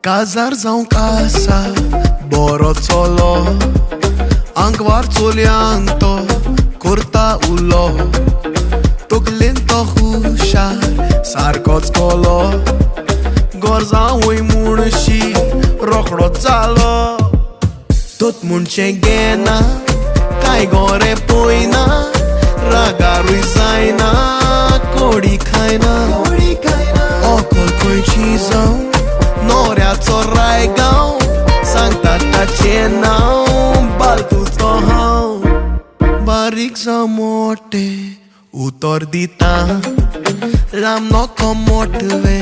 काजार जावं कासा बरो चलो आंकवार चलयांक तो करता उलो तकलेन तो हुशार सारकोच कोलो गोरजावूय म्हणशी रोखडोच जालो तोत म्हणचे घेना काय गोरे पळयना रागारूय जायना कोडी खायना ओकोल खंयची जावं नोऱ्याचो रायगांव सांगता ताचें नांव बालतूचो हांव बारीक जावं मोठे उतर दिता लांब नोको मोटवे